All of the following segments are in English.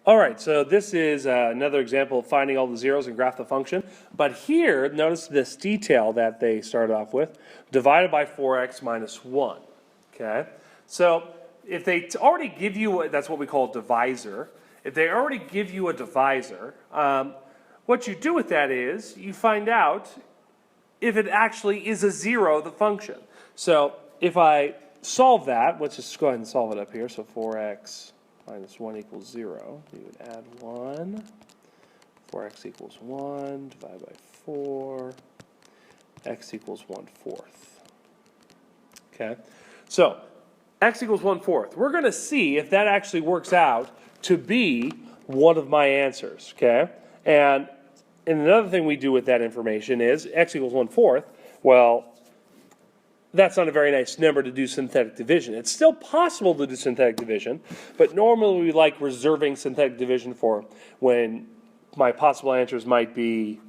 All right, so this is another example of finding all the zeros and graph the function. But here, notice this detail that they started off with, divided by 4x minus 1. Okay, so if they already give you, that's what we call a divisor. If they already give you a divisor, what you do with that is you find out if it actually is a zero, the function. So if I solve that, let's just go ahead and solve it up here. So 4x minus 1 equals 0. You would add 1. 4x equals 1. Divide by 4. X equals 1/4. Okay? So, x equals 1/4. We're going to see if that actually works out to be one of my answers. Okay? And another thing we do with that information is x equals 1/4. Well, that's not a very nice number to do synthetic division. It's still possible to do synthetic division, but normally we like reserving synthetic division for when my possible answers might be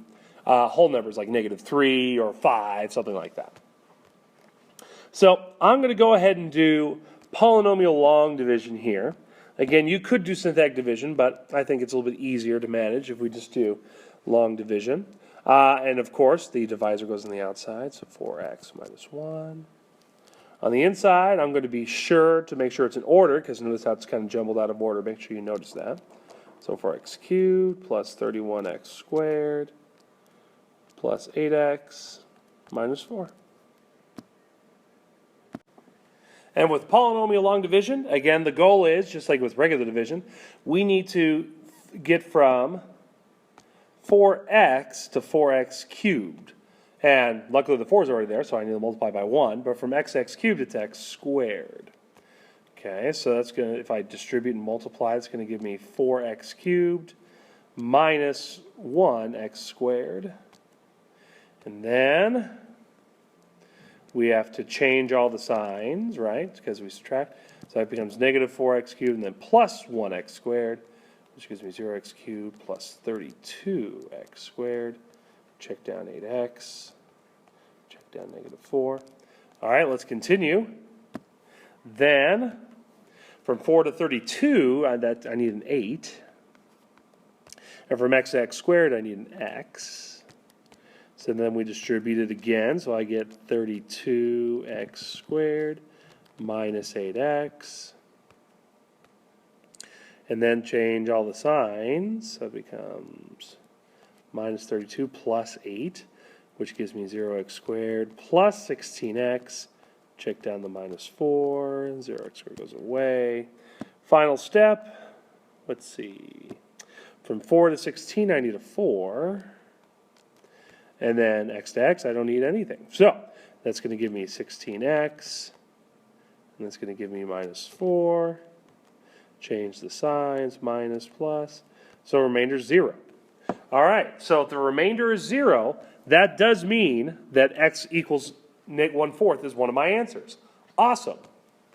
whole numbers like -3 or 5, something like that. So I'm going to go ahead and do polynomial long division here. Again, you could do synthetic division, but I think it's a little bit easier to manage if we just do long division. And of course, the divisor goes on the outside, so 4x minus 1. On the inside, I'm going to be sure to make sure it's in order, because notice how it's kind of jumbled out of order. Make sure you notice that. So 4x cubed plus 31x squared plus 8x minus 4. And with polynomial long division, again, the goal is, just like with regular division, we need to get from 4x to 4x cubed. And luckily the 4 is already there, so I need to multiply by 1. But from x cubed, it's x squared. Okay, so that's going to, if I distribute and multiply, it's going to give me 4x cubed minus 1x squared. And then we have to change all the signs, right? Because we subtract. So that becomes negative 4x cubed and then plus 1x squared, which gives me 0x cubed plus 32x squared. Check down 8x. Check down negative 4. All right, let's continue. Then, from 4 to 32, I need an 8. And from x squared, I need an x. So then we distribute it again, so I get 32x squared minus 8x. And then change all the signs, so it becomes minus 32 plus 8, which gives me 0x squared plus 16x. Check down the minus 4, 0x squared goes away. Final step, let's see. From 4 to 16, I need a 4. And then x to x, I don't need anything. So that's going to give me 16x. And that's going to give me minus 4. Change the signs, minus, plus. So remainder is 0. All right, so if the remainder is 0, that does mean that x equals 1/4 is one of my answers. Awesome.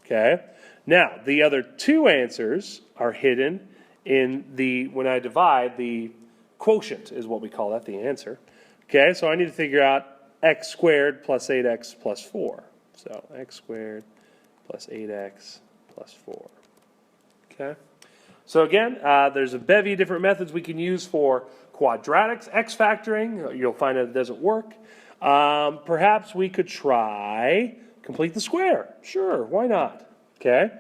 Okay. Now, the other two answers are hidden in the, when I divide, the quotient is what we call that, the answer. Okay, so I need to figure out x squared plus 8x plus 4. So x squared plus 8x plus 4. Okay. So again, there's a bevy of different methods we can use for quadratics, x factoring. You'll find that it doesn't work. Perhaps we could try complete the square. Sure, why not? Okay.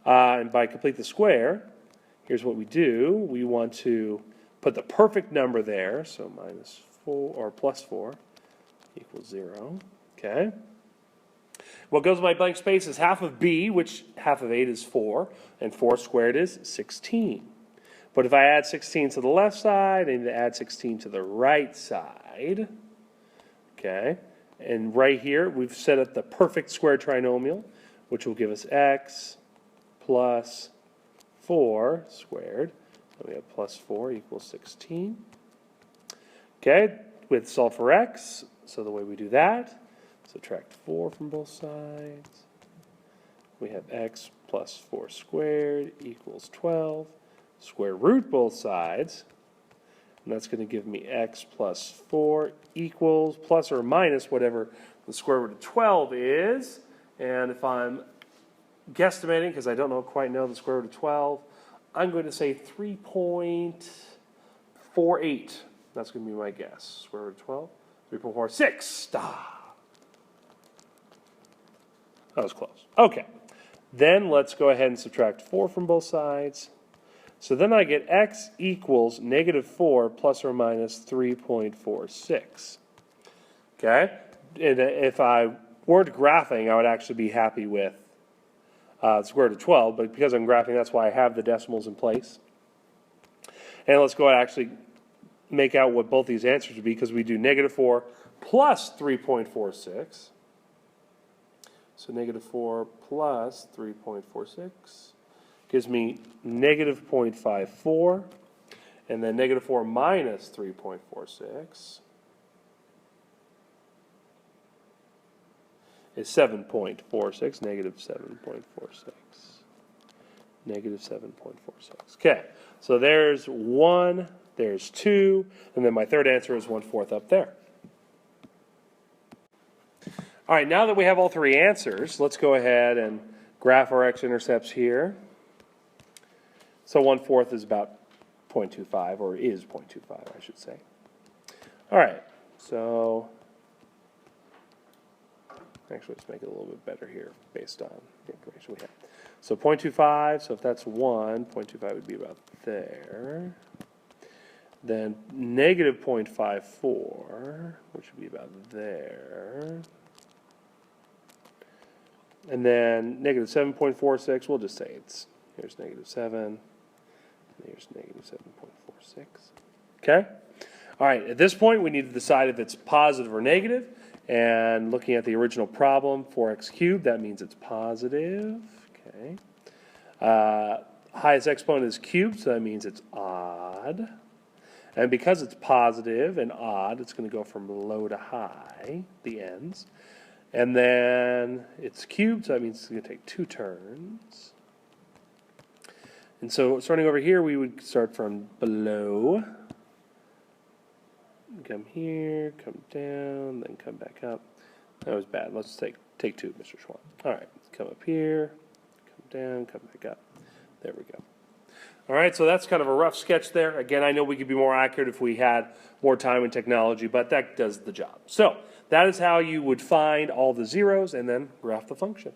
And by complete the square, here's what we do. We want to put the perfect number there. So minus 4 or plus 4 equals 0. Okay. What goes in my blank space is half of b, which half of 8 is 4, and 4 squared is 16. But if I add 16 to the left side, I need to add 16 to the right side. Okay, and right here we've set up the perfect square trinomial, which will give us x plus 4 squared. So we have plus 4 equals 16. Okay, with solve for x, so the way we do that, subtract 4 from both sides. We have x plus 4 squared equals 12. Square root both sides. And that's going to give me x plus 4 equals plus or minus whatever the square root of 12 is. And if I'm guesstimating, because I don't quite know the square root of 12, I'm going to say 3.48. That's going to be my guess. Square root of 12. 3.46. That was close. Okay. Then let's go ahead and subtract 4 from both sides. So then I get x equals negative 4 plus or minus 3.46. Okay? And if I weren't graphing, I would actually be happy with square root of 12. But because I'm graphing, that's why I have the decimals in place. And let's go ahead and actually make out what both these answers would be, because we do negative 4 plus 3.46. So negative 4 plus 3.46 gives me negative 0.54. And then negative 4 minus 3.46 is 7.46, negative 7.46. Negative 7.46. Okay, so there's 1, there's 2, and then my third answer is 1/4 up there. All right, now that we have all three answers, let's go ahead and graph our x-intercepts here. So 1/4 is about 0.25, or is 0.25, I should say. All right, so actually let's make it a little bit better here based on the information we have. So 0.25, so if that's 1, 0.25 would be about there. Then negative 0.54, which would be about there. And then negative 7.46, we'll just say here's negative 7, and here's negative 7.46. Okay? All right, at this point we need to decide if it's positive or negative. And looking at the original problem, 4x cubed, that means it's positive. Okay. Highest exponent is cubed, so that means it's odd. And because it's positive and odd, it's going to go from low to high, the ends. And then it's cubed, so that means it's going to take 2 turns. And so starting over here, we would start from below. Come here, come down, then come back up. That was bad. Let's take 2, Mr. Schwann. All right, come up here, come down, come back up. There we go. All right, so that's kind of a rough sketch there. Again, I know we could be more accurate if we had more time and technology, but that does the job. So that is how you would find all the zeros and then graph the function.